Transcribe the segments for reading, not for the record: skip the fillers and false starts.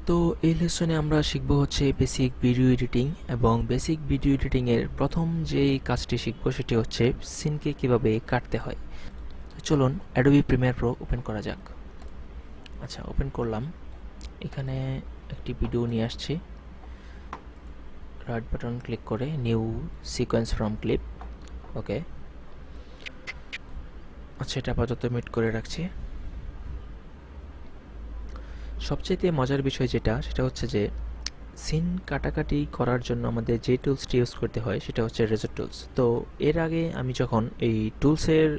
তো এই লেসনে আমরা শিখব হচ্ছে বেসিক ভিডিও এডিটিং এবং বেসিক ভিডিও এডিটিং এর প্রথম যেই কাজটি শিখব সেটি হচ্ছে সিনকে কিভাবে কাটতে হয়। চলুন অ্যাডোবি প্রিমিয়ার প্রো ওপেন করা যাক। আচ্ছা, ওপেন করলাম। এখানে একটি ভিডিও নিয়ে আসছি। রাইট বাটন ক্লিক করে নিউ সিকোয়েন্স ফ্রম ক্লিপ। ওকে, আচ্ছা, এটা আপাতত মিট করে রাখছি। সবচেয়ে মজার বিষয় সেটা হচ্ছে যে সিন কাটাকাটি করার জন্য আমাদের যে টুলসটি ইউজ করতে হয় সেটা হচ্ছে রেজর টুলস। তো এর আগে আমি যখন এই টুলসের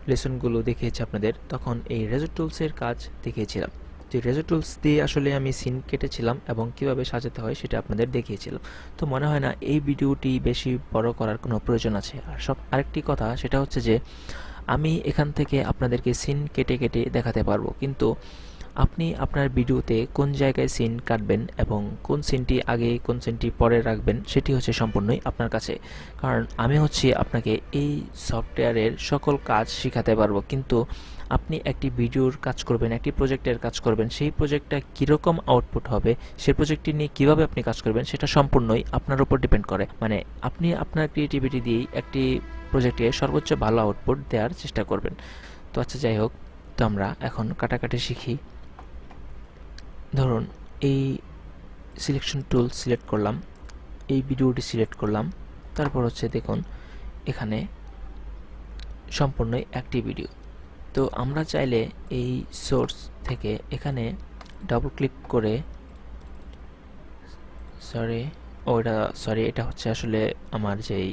লেসনগুলো দেখিয়েছি আপনাদের, তখন এই রেজর টুলসের কাজ দেখিয়েছিলাম। তো রেজর টুলস দিয়ে আসলে আমি সিন কেটেছিলাম এবং কিভাবে সাজাতে হয় সেটা আপনাদের দেখিয়েছিলাম। তো মনে হয় না এই ভিডিওটি বেশি বড় করার কোনো প্রয়োজন আছে। আর আরেকটি কথা সেটা হচ্ছে যে আমি এখান থেকে আপনাদেরকে সিন কেটে কেটে দেখাতে পারবো, কিন্তু আপনি আপনার ভিডিওতে কোন জায়গায় সিন কাটবেন এবং কোন সিনটি আগে কোন সিনটি পরে রাখবেন সেটি হচ্ছে সম্পূর্ণই আপনার কাছে। কারণ আমি আপনাকে এই সফটওয়্যারের সকল কাজ শেখাতে পারবো, কিন্তু আপনি একটি ভিডিওর কাজ করবেন, একটি প্রজেক্টের কাজ করবেন, সেই প্রজেক্টটা কীরকম আউটপুট হবে, সেই প্রজেক্টটি নিয়ে কীভাবে আপনি কাজ করবেন সেটা সম্পূর্ণই আপনার উপর ডিপেন্ড করে। মানে আপনি আপনার ক্রিয়েটিভিটি দিয়েই একটি প্রজেক্টে সর্বোচ্চ ভালো আউটপুট দেওয়ার চেষ্টা করবেন। তো আচ্ছা, যাই হোক, তো আমরা এখন কাটাকাটি শিখি। ধরুন এই সিলেকশন টুল সিলেক্ট করলাম, এই ভিডিওটি সিলেক্ট করলাম, তারপর হচ্ছে দেখুন এখানে সম্পূর্ণই একটি ভিডিও। তো আমরা চাইলে এই সোর্স থেকে এখানে ডাবল ক্লিক করে এটা হচ্ছে আসলে আমার যেই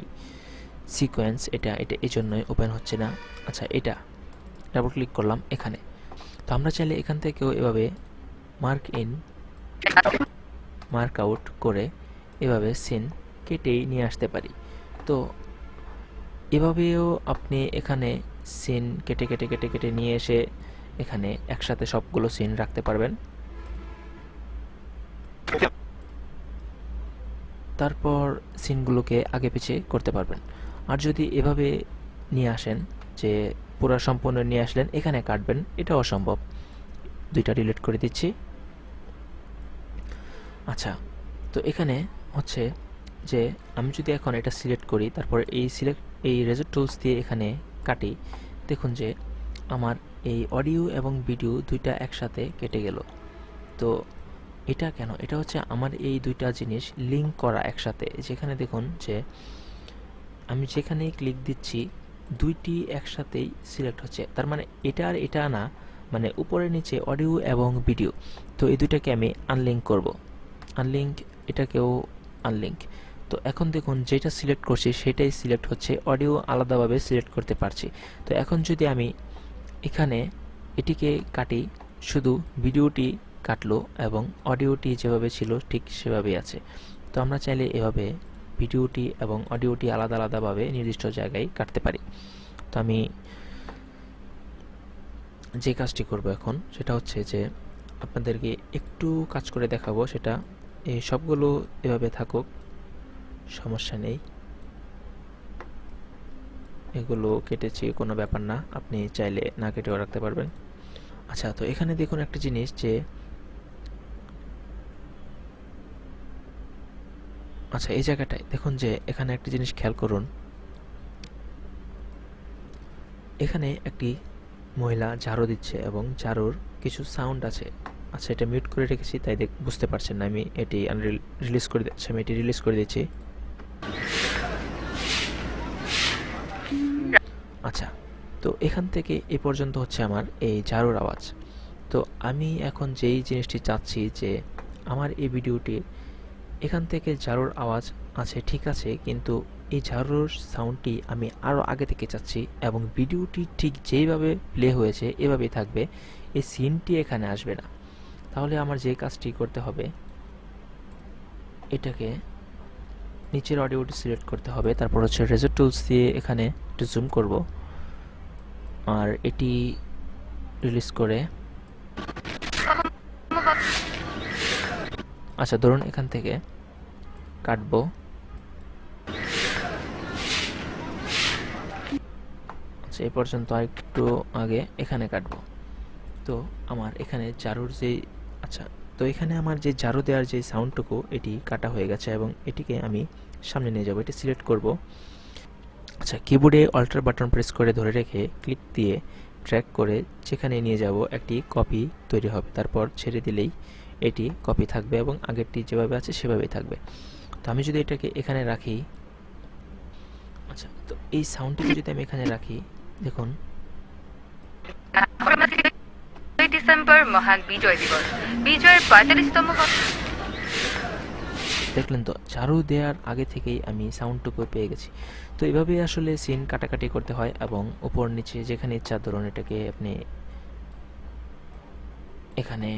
সিকোয়েন্স এটা এই জন্যই ওপেন হচ্ছে না। আচ্ছা, এটা ডাবল ক্লিক করলাম এখানে। তো আমরা চাইলে এখান থেকেও এভাবে মার্ক আউট করে এভাবে সিন কেটেই নিয়ে আসতে পারি। তো এভাবেও আপনি এখানে সিন কেটে কেটে কেটে কেটে নিয়ে এসে এখানে একসাথে সবগুলো সিন রাখতে পারবেন। তারপর সিনগুলোকে আগে পিছে করতে পারবেন। আর যদি এভাবে নিয়ে আসেন যে পুরো সম্পূর্ণ নিয়ে আসলেন, এখানে কাটবেন, এটা অসম্ভব। দুইটা ডিলিট করে দিচ্ছি। আচ্ছা, তো এখানে হচ্ছে যে আমি যদি এখন এটা সিলেক্ট করি, তারপর এই রেজর টুলস দিয়ে এখানে কাটি, দেখুন যে আমার এই অডিও এবং ভিডিও দুইটা একসাথে কেটে গেল। তো এটা কেন? এটা হচ্ছে আমার এই দুইটা জিনিস লিঙ্ক করা একসাথে। যেখানে দেখুন যে আমি যেখানেই ক্লিক দিচ্ছি দুইটি একসাথেই সিলেক্ট হচ্ছে। তার মানে এটা আর এটা না, মানে উপরে নিচে অডিও এবং ভিডিও। তো এই দুইটাকে আমি আনলিঙ্ক করব। আনলিঙ্ক, এটাকেও আনলিঙ্ক। তো এখন দেখুন যেটা সিলেক্ট করছি সেটাই সিলেক্ট হচ্ছে, অডিও আলাদাভাবে সিলেক্ট করতে পারছি। তো এখন যদি আমি এখানে এটিকে কাটি, শুধু ভিডিওটি কাটলো এবং অডিওটি যেভাবে ছিল ঠিক সেভাবেই আছে। তো আমরা চাইলে এভাবে ভিডিওটি এবং অডিওটি আলাদা আলাদাভাবে নির্দিষ্ট জায়গায় কাটতে পারি। তো আমি যে কাজটি করব এখন সেটা হচ্ছে যে আপনাদেরকে একটু কাজ করে দেখাবো। সেটা এই সবগুলো এভাবে থাকুক, সমস্যা নেই। এগুলো কেটেছি, কোনো ব্যাপার না, আপনি চাইলে না কেটেও রাখতে পারবেন। আচ্ছা, তো এখানে দেখুন একটা জিনিস যে আচ্ছা, এই জায়গাটায় দেখুন যে এখানে একটা জিনিস খেয়াল করুন। এখানে একটি মহিলা ঝাড়ু দিচ্ছে এবং ঝাড়ুর কিছু সাউন্ড আছে। আচ্ছা, এটা মিউট করে রেখেছি তাই বুঝতে পারছেন না। আমি এটি রিলিজ করে দিচ্ছি, আমি এটি রিলিজ করে দিচ্ছি। আচ্ছা, তো এখান থেকে এ পর্যন্ত হচ্ছে আমার এই ঝাড়ুর আওয়াজ। তো আমি এখন যেই জিনিসটি চাচ্ছি যে আমার এই ভিডিওটি এখান থেকে ঝাড়ুর আওয়াজ আছে, ঠিক আছে, কিন্তু এই ঝাড়ুর সাউন্ডটি আমি আরও আগে থেকে চাচ্ছি এবং ভিডিওটি ঠিক যেইভাবে প্লে হয়েছে এভাবেই থাকবে, এই সিনটি এখানে আসবে না। তাহলে আমার যে কাজটি করতে হবে, এটাকে নিচের অডিওটি সিলেক্ট করতে হবে, তারপর হচ্ছে রেজর টুলস দিয়ে এখানে একটু জুম করব আর এটি রিলিজ করে, আচ্ছা ধরুন এখান থেকে কাটবো। আচ্ছা, এই পর্যন্ত আরেকটু আগে এখানে কাটবো। তো আমার এখানে ঝাড়ুর যে আচ্ছা, তো তো এখানে আমার যে ঝাড়ু দেওয়ার যে সাউন্ডটুকু এটি কাটা হয়ে গেছে এবং এটিকে আমি সামনে নিয়ে যাব। এটি সিলেক্ট করব। আচ্ছা, কিবোর্ডে অল্টার বাটন প্রেস করে ধরে রেখে ক্লিক দিয়ে ড্র্যাগ করে যেখানে নিয়ে যাব একটি কপি তৈরি হবে। তারপর ছেড়ে দিলেই এটি কপি থাকবে এবং আগেরটি যেভাবে আছে সেভাবেই থাকবে। তো আমি যদি এটাকে এখানে রাখি, আচ্ছা, তো এই সাউন্ডটিকে যদি আমি এখানে রাখি, দেখুন ডিসেম্বর মহান বিজয় দিবস, বিজয়ের 45তম দেখলেন তো, ঝাড়ু দেওয়ার আগে থেকেই আমি সাউন্ডটুকু পেয়ে গেছি। তো এভাবেই আসলে সিন কাটাকাটি করতে হয় এবং উপর নিচে যেখানে ইচ্ছা, ধরুন এটাকে আপনি এখানে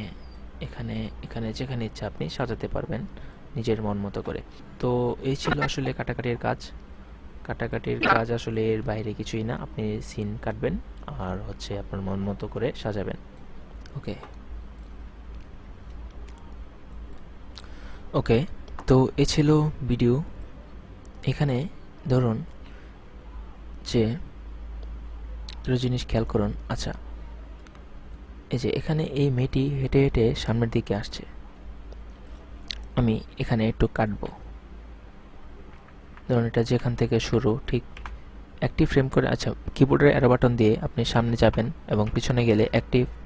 এখানে এখানে যেখানে ইচ্ছা আপনি সাজাতে পারবেন নিজের মন মতো করে। তো এই ছিল আসলে কাটাকাটির কাজ। কাটাকাটির কাজ আসলে এর বাইরে কিছুই না, আপনি সিন কাটবেন আর হচ্ছে আপনার মন মতো করে সাজাবেন। ওকে ওকে তো এ ছিল ভিডিও। এখানে ধরুন যে দুটো জিনিস খেয়াল করুন। আচ্ছা, এই যে এখানে এই মেয়েটি হেঁটে হেঁটে সামনের দিকে আসছে, আমি এখানে একটু কাটবো। ধরুন এটা যেখান থেকে শুরু, ঠিক একটি ফ্রেম করে, আচ্ছা, কিবোর্ডের অ্যারো বাটন দিয়ে আপনি সামনে যাবেন এবং পিছনে গেলে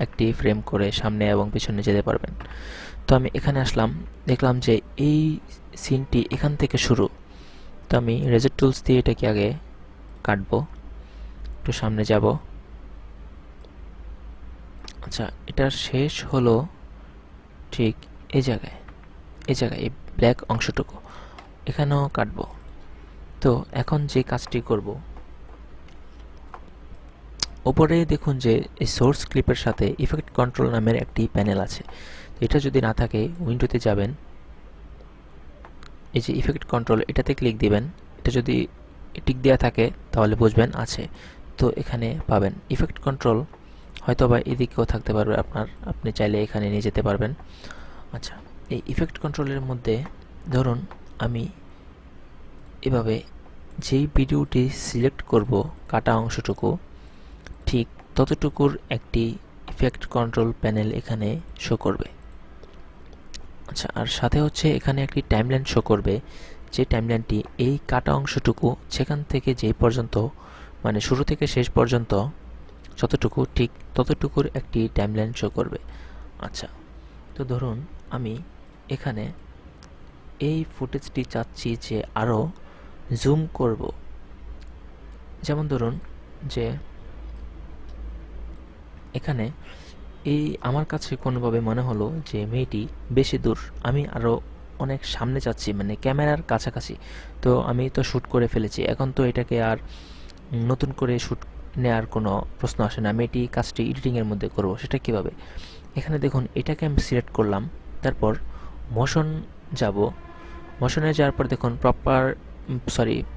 একটি ফ্রেম করে সামনে এবং পিছনে যেতে পারবেন। তো আমি এখানে আসলাম, দেখলাম যে এই সিনটি এখান থেকে শুরু। তো আমি রেজার টুলস দিয়ে এটাকে আগে কাটবো, একটু সামনে যাব। আচ্ছা, এটার শেষ হলো ঠিক এই জায়গায়, এই ব্ল্যাক অংশটুকু এখানেও কাটবো। তো এখন যে কাজটি করব, ওপরে দেখুন যে এই সোর্স ক্লিপের সাথে ইফেক্ট কন্ট্রোল নামের একটি প্যানেল আছে। এটা যদি না থাকে উইন্ডোতে যাবেন, এই যে ইফেক্ট কন্ট্রোল, এটাতে ক্লিক দিবেন। এটা যদি টিক দেওয়া থাকে তাহলে বুঝবেন আছে। তো এখানে পাবেন ইফেক্ট কন্ট্রোল, হয়তো বা এদিকেও থাকতে পারবে আপনি চাইলে এখানে নিয়ে যেতে পারবেন। আচ্ছা, এই ইফেক্ট কন্ট্রোলের মধ্যে ধরুন আমি এভাবে যেই ভিডিওটি সিলেক্ট করব, কাটা অংশটুকু, ঠিক ততটুকুর একটি ইফেক্ট কন্ট্রোল প্যানেল এখানে শো করবে। আচ্ছা, আর সাথে হচ্ছে এখানে একটি টাইমলাইন শো করবে, যে টাইমলাইনটি এই কাটা অংশটুকু সেখান থেকে যেই পর্যন্ত, মানে শুরু থেকে শেষ পর্যন্ত যতটুকু, ঠিক ততটুকুর একটি টাইমলাইন শো করবে। আচ্ছা, তো ধরুন আমি এখানে এই ফুটেজটি চাচ্ছি যে আরও জুম করব। যেমন ধরুন যে এখানে এই আমার কাছে কোনোভাবে মনে হলো যে মেয়েটি বেশি দূর, আমি আরও অনেক সামনে যাচ্ছি, মানে ক্যামেরার কাছাকাছি। তো আমি তো শ্যুট করে ফেলেছি, এখন তো এটাকে আর নতুন করে শ্যুট নেওয়ার কোনো প্রশ্ন আসে না। আমি এটি কাজটি এডিটিংয়ের মধ্যে করব, সেটা কিভাবে? এখানে দেখুন এটাকে আমি সিলেক্ট করলাম, তারপর মোশন যাব। মোশনে যাওয়ার পর দেখুন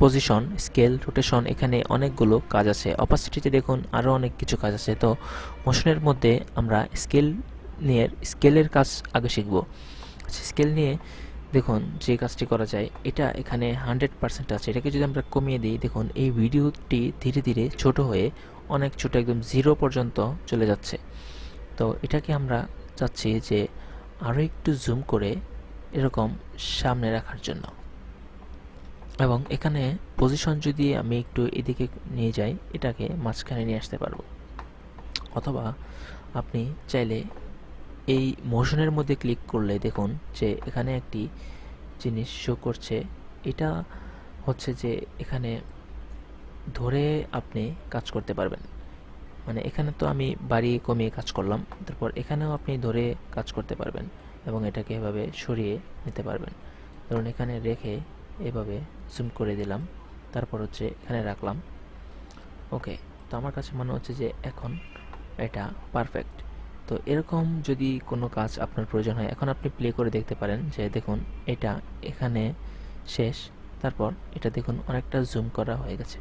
পজিশন, স্কেল, রোটেশন, এখানে অনেকগুলো কাজ আছে। অপাসিটিতে দেখুন আরও অনেক কিছু কাজ আছে। তো মোশনের মধ্যে আমরা স্কেলের কাজ আগে শিখব। স্কেল নিয়ে দেখুন যে কাজটি করা যায়, এটা এখানে 100% আছে। এটাকে যদি আমরা কমিয়ে দিই, দেখুন এই ভিডিওটি ধীরে ধীরে ছোট হয়ে অনেক ছোট, একদম 0 পর্যন্ত চলে যাচ্ছে। তো এটাকে আমরা চাচ্ছি যে আরও একটু জুম করে এরকম সামনে রাখার জন্য। এবং এখানে পজিশন যদি আমি একটু এদিকে নিয়ে যাই, এটাকে মাঝখানে নিয়ে আসতে পারবো। অথবা আপনি চাইলে এই মোশনের মধ্যে ক্লিক করলে দেখুন যে এখানে একটি জিনিস শো করছে। এটা হচ্ছে যে এখানে ধরে আপনি কাজ করতে পারবেন। মানে এখানে তো আমি বাড়িয়ে কমিয়ে কাজ করলাম, তারপর এখানেও আপনি ধরে কাজ করতে পারবেন এবং এটাকে এভাবে সরিয়ে নিতে পারবেন। ধরুন এখানে রেখে এভাবে জুম করে দিলাম, তারপর হচ্ছে এখানে রাখলাম। ওকে, তো আমার কাছে মনে হচ্ছে যে এখন এটা পারফেক্ট। তো এরকম যদি কোনো কাজ আপনার প্রয়োজন হয়, এখন আপনি প্লে করে দেখতে পারেন যে দেখুন এটা এখানে শেষ, তারপর এটা দেখুন অনেকটা জুম করা হয়ে গেছে।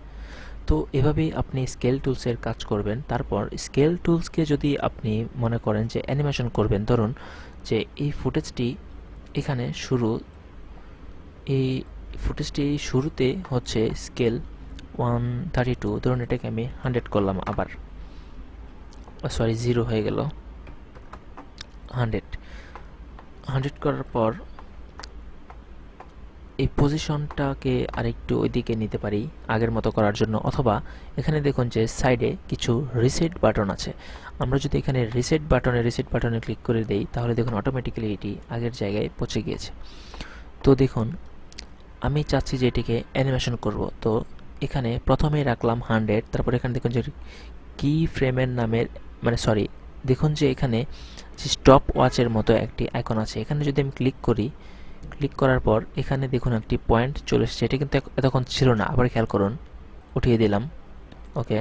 তো এভাবেই আপনি স্কেল টুলসের কাজ করবেন। তারপর স্কেল টুলসকে যদি আপনি মনে করেন যে অ্যানিমেশন করবেন, ধরুন যে এই ফুটেজটি এখানে এই ফুটেজটি শুরুতে হচ্ছে স্কেল 132, ধরুন এটাকে আমি 100 করলাম, আবার 0 হয়ে গেল, 100। 100 করার পর এই পজিশনটাকে আরেকটু ওইদিকে নিতে পারি আগের মতো করার জন্য, অথবা এখানে দেখুন যে সাইডে কিছু রিসেট বাটন আছে। আমরা যদি এখানে রিসেট বাটনে ক্লিক করে দেই, তাহলে দেখুন অটোমেটিক্যালি এটি আগের জায়গায় পৌঁছে গিয়েছে। তো দেখুন আমি চাচ্ছি যে এটিকে অ্যানিমেশন করব। তো এখানে প্রথমেই রাখলাম 100, তারপর এখানে দেখুন যে কি ফ্রেমের নামের দেখুন যে এখানে যে স্টপ ওয়াচের মতো একটি আইকন আছে, এখানে যদি আমি ক্লিক করি, ক্লিক করার পর এখানে দেখুন একটি পয়েন্ট চলে এসেছে। এটা কিন্তু এতক্ষণ ছিল না, আবার খেয়াল করুন, উঠিয়ে দিলাম। ওকে,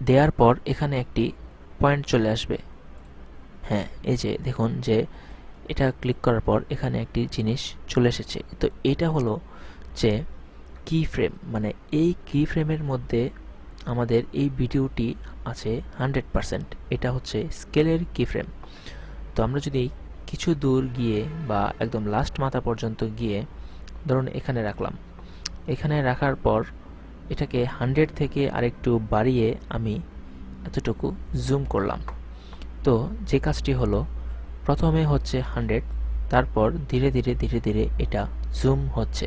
দেওয়ার পর এখানে একটি পয়েন্ট চলে আসবে। হ্যাঁ, এই যে দেখুন যে এটা ক্লিক করার পর এখানে একটি জিনিস চলে এসেছে। তো এটা হলো যে কি ফ্রেম, মানে এই কি ফ্রেমের মধ্যে আমাদের এই ভিডিওটি আছে 100%। এটা হচ্ছে স্কেলের কি ফ্রেম। তো আমরা যদি কিছু দূর গিয়ে বা একদম লাস্ট মাথা পর্যন্ত গিয়ে ধরুন এখানে রাখলাম, এখানে রাখার পর এটাকে 100 থেকে আরেকটু বাড়িয়ে আমি এতটুকু জুম করলাম। তো যে কাজটি হলো, প্রথমে হচ্ছে 100, তারপর ধীরে ধীরে এটা জুম হচ্ছে।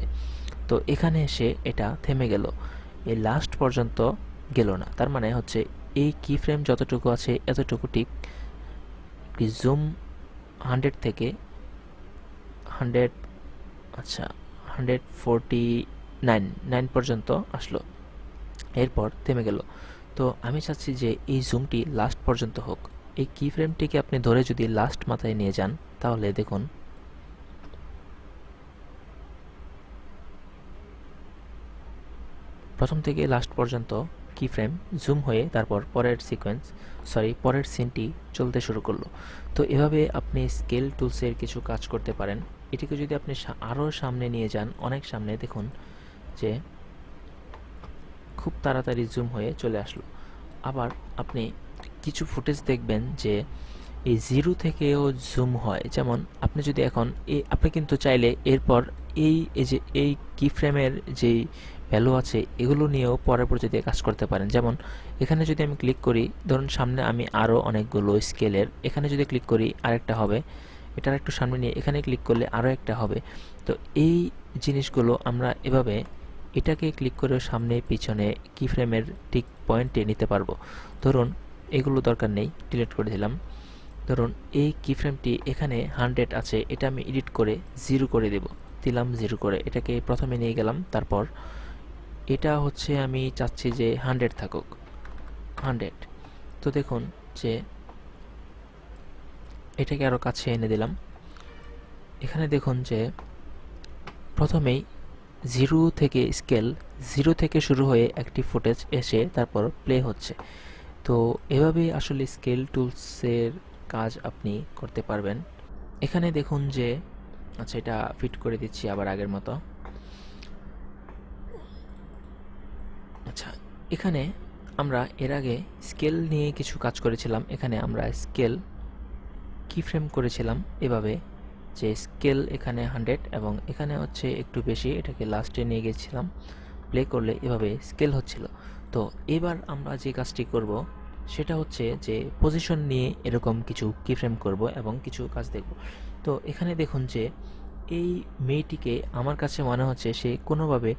তো এখানে এসে এটা থেমে গেল, এই লাস্ট পর্যন্ত গেল না। তার মানে হচ্ছে এই কি ফ্রেম যতটুকু আছে এতটুকু ঠিক জুম 100 থেকে 100, আচ্ছা 149 পর্যন্ত আসলো, এরপর থেমে গেল। তো আমি চাচ্ছি যে এই জুমটি লাস্ট পর্যন্ত হোক। এই কি ফ্রেমটিকে আপনি ধরে যদি লাস্ট মাথায় নিয়ে যান, তাহলে দেখুন প্রথম থেকে লাস্ট পর্যন্ত কি ফ্রেম জুম হয়ে তারপর পরের সিনটি চলতে শুরু করলো। তো এভাবে আপনি স্কেল টুলসের কিছু কাজ করতে পারেন। এটিকে যদি আপনি আরও সামনে নিয়ে যান, অনেক সামনে, দেখুন যে খুব তাড়াতাড়ি জুম হয়ে চলে আসলো। আবার আপনি কিছু ফুটেজ দেখবেন যে এই 0 থেকেও জুম হয়। যেমন আপনি যদি এখন আপনি কিন্তু চাইলে এরপর এই যে এই কি ফ্রেমের যেই ভ্যালু আছে এগুলো নিয়েও পরবর্তীতে কাজ করতে পারেন। যেমন এখানে যদি আমি ক্লিক করি, ধরুন সামনে আমি আরও অনেকগুলো স্কেলের, এখানে যদি ক্লিক করি আরেকটা হবে, এটার একটু সামনে নিয়ে এখানে ক্লিক করলে আরও একটা হবে। তো এই জিনিসগুলো আমরা এভাবে এটাকে ক্লিক করে সামনে পিছনে কি ফ্রেমের ঠিক পয়েন্টে নিতে পারবো। ধরুন এগুলো দরকার নেই, ডিলিট করে দিলাম। ধরুন এই কি ফ্রেমটি এখানে 100 আছে, এটা আমি এডিট করে 0 করে দিলাম 0 করে, এটাকে প্রথমে নিয়ে গেলাম। তারপর এটা হচ্ছে আমি চাচ্ছি যে 100 থাকুক, 100। তো দেখুন যে এটাকে আরও কাছে এনে দিলাম। এখানে দেখুন যে প্রথমেই 0 থেকে শুরু হয়ে একটি ফুটেজ এসে তারপর প্লে হচ্ছে। তো এভাবেই আসলে স্কেল টুলসের কাজ আপনি করতে পারবেন। এখানে দেখুন যে, আচ্ছা এটা ফিট করে দিচ্ছি আবার আগের মতো। আচ্ছা, এখানে আমরা এর আগে স্কেল নিয়ে কিছু কাজ করেছিলাম। এখানে আমরা স্কেল কি ফ্রেম করেছিলাম এভাবে, যে স্কেল এখানে 100 এবং এখানে হচ্ছে একটু বেশি, এটাকে লাস্টে নিয়ে গেছিলাম, প্লে করলে এভাবে স্কেল হচ্ছিল। তো এবার আমরা যে কাজটি করব সেটা হচ্ছে যে পজিশন নিয়ে এরকম কিছু কি ফ্রেম করব এবং কিছু কাজ দেখব। তো এখানে দেখুন যে এই মেয়েটিকে আমার কাছে মনে হচ্ছে সে কোনোভাবে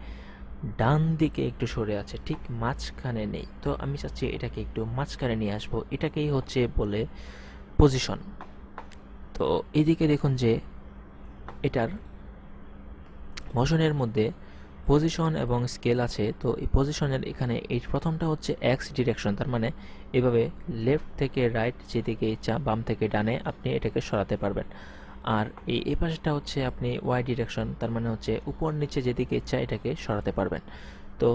ডান দিকে একটু সরে আছে, ঠিক মাঝখানে নেই। তো আমি চাচ্ছি এটাকে একটু মাঝখানে নিয়ে আসবো, এটাকেই হচ্ছে বলে পজিশন। তো এইদিকে দেখুন যে এটার মোশনের মধ্যে পজিশন এবং স্কেল আছে। তো এই পজিশনের এখানে এই প্রথমটা হচ্ছে এক্স ডিরেকশন, তার মানে এভাবে লেফট থেকে রাইট, যেদিকে ইচ্ছা বাম থেকে ডানে আপনি এটাকে সরাতে পারবেন। আর এই পাশটা হচ্ছে আপনি ওয়াই ডিরেকশন, তার মানে হচ্ছে উপর নিচে যেদিকে ইচ্ছা এটাকে সরাতে পারবেন। তো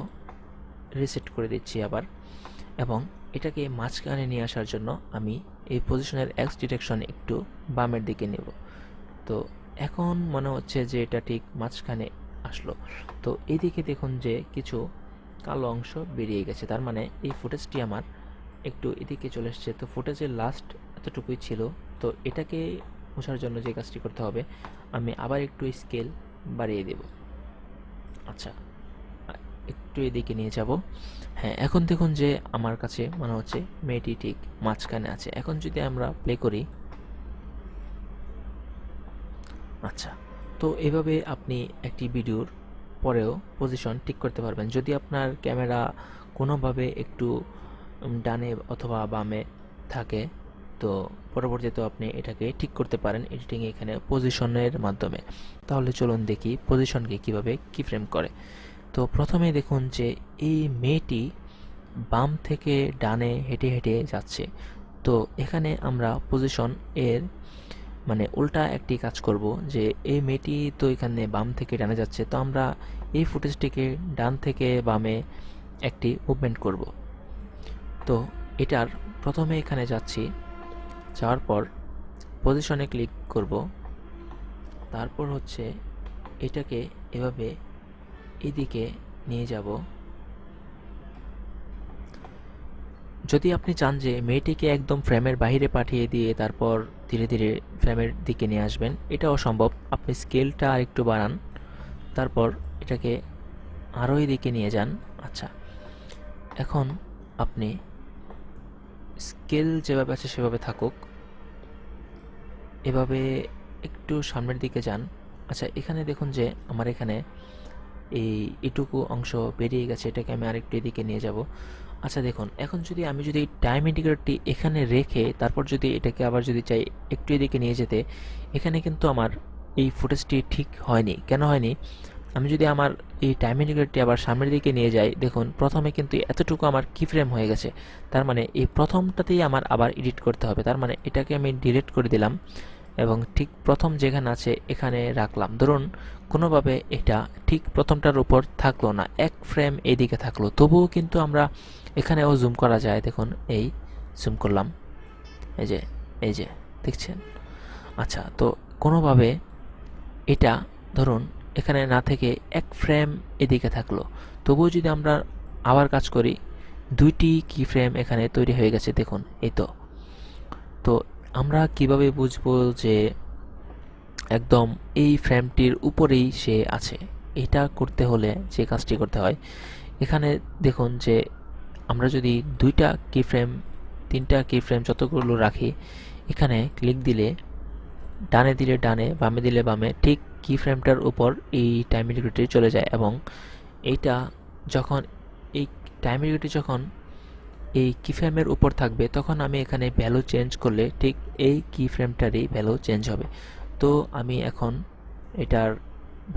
রিসেট করে দিচ্ছি আবার, এবং এটাকে মাঝখানে নিয়ে আসার জন্য আমি এই পজিশনের এক্স ডিরেকশন একটু বামের দিকে নেব। তো এখন মনে হচ্ছে যে এটা ঠিক মাঝখানে আসলো। তো এইদিকে দেখুন যে কিছু কালো অংশ বেরিয়ে গেছে, তার মানে এই ফুটেজটি আমার একটু এদিকে চলে এসছে। তো ফুটেজের লাস্ট এতটুকুই ছিল। তো এটাকে মোছার জন্য যে কাজটি করতে হবে, আমি আবার একটু স্কেল বাড়িয়ে দেব। আচ্ছা, একটু এদিকে নিয়ে যাব। হ্যাঁ, এখন দেখুন যে আমার কাছে মনে হচ্ছে মেয়েটি ঠিক মাঝখানে আছে। এখন যদি আমরা প্লে করি, আচ্ছা, তো এভাবে আপনি একটি ভিডিওর পরেও পজিশন ঠিক করতে পারবেন। যদি আপনার ক্যামেরা কোনোভাবে একটু ডানে অথবা বামে থাকে, তো পরবর্তীতে আপনি এটাকে ঠিক করতে পারেন এডিটিংয়ে এখানে পজিশনের মাধ্যমে। তাহলে চলুন দেখি পজিশনকে কিভাবে কিফ্রেম করে। তো প্রথমে দেখুন যে এই মেয়েটি বাম থেকে ডানে হেঁটে হেঁটে যাচ্ছে। তো এখানে আমরা পজিশন এর মানে উল্টা একটি কাজ করব, যে এই মেয়েটি তো এখানে বাম থেকে ডানে যাচ্ছে, তো আমরা এই ফুটেজটিকে ডান থেকে বামে একটি মুভমেন্ট করব। তো এটার প্রথমে এখানে যাচ্ছি, যাওয়ার পর পজিশনে ক্লিক করব, তারপর হচ্ছে এটাকে এভাবে এদিকে নিয়ে যাব। যদি আপনি চান যে মেয়েটিকে একদম ফ্রেমের বাইরে পাঠিয়ে দিয়ে তারপর ধীরে ধীরে ফ্রেমের দিকে নিয়ে আসবেন, এটাও সম্ভব। আপনি স্কেলটা আরেকটু বাড়ান, তারপর এটাকে আরও এদিকে নিয়ে যান। আচ্ছা, এখন আপনি স্কেল যেভাবে আছে সেভাবে থাকুক, এভাবে একটু সামনের দিকে যান। আচ্ছা, এখানে দেখুন যে আমার এখানে এটুকু অংশ বেরিয়ে গেছে, এটাকে আমি আরেকটু এদিকে নিয়ে যাব। আচ্ছা দেখুন, এখন আমি যদি টাইম ইন্ডিকেটরটি এখানে রেখে তারপর যদি এটাকে আবার যদি চাই একটু এদিকে নিয়ে যেতে, এখানে কিন্তু আমার এই ফুটেজটি ঠিক হয়নি। কেন হয়নি? আমি যদি আমার এই টাইম ইন্ডিকেটরটি আবার সামনের দিকে নিয়ে যাই, দেখুন প্রথমে কিন্তু এতটুকু আমার কি ফ্রেম হয়ে গেছে। তার মানে এই প্রথমটাতেই আমার আবার এডিট করতে হবে। তার মানে এটাকে আমি ডিলিট করে দিলাম এবং ঠিক প্রথম যেখানে আছে এখানে রাখলাম। ধরুন কোনোভাবে এটা ঠিক প্রথমটার উপর থাকলো না, এক ফ্রেম এইদিকে থাকলো, তবুও কিন্তু আমরা এখানেও জুম করা যায়। দেখুন এই জুম করলাম, এই যে দেখছেন। আচ্ছা, তো কোনোভাবে এটা ধরুন এখানে না থেকে এক ফ্রেম এদিকে থাকলো, তবুও যদি আমরা আবার কাজ করি, দুইটি কি ফ্রেম এখানে তৈরি হয়ে গেছে। দেখুন এই তো। তো আমরা কিভাবে বুঝবো যে একদম এই ফ্রেমটির উপরেই সে আছে? এটা করতে হলে যে কাজটি করতে হয়, এখানে দেখুন যে আমরা যদি দুইটা কি ফ্রেম, তিনটা কি ফ্রেম যতগুলো রাখি, এখানে ক্লিক দিলে ডানে দিলে ডানে, বামে দিলে বামে, ঠিক কি ফ্রেমটার উপর এই টাইম ইন্ডিকেটরটি চলে যায়। এবং এইটা যখন এই টাইম ইন্ডিকেটরটি যখন এই কি ফ্রেমের উপর থাকবে, তখন আমি এখানে ভ্যালু চেঞ্জ করলে ঠিক এই কি ফ্রেমটারই ভ্যালু চেঞ্জ হবে। তো আমি এখন এটার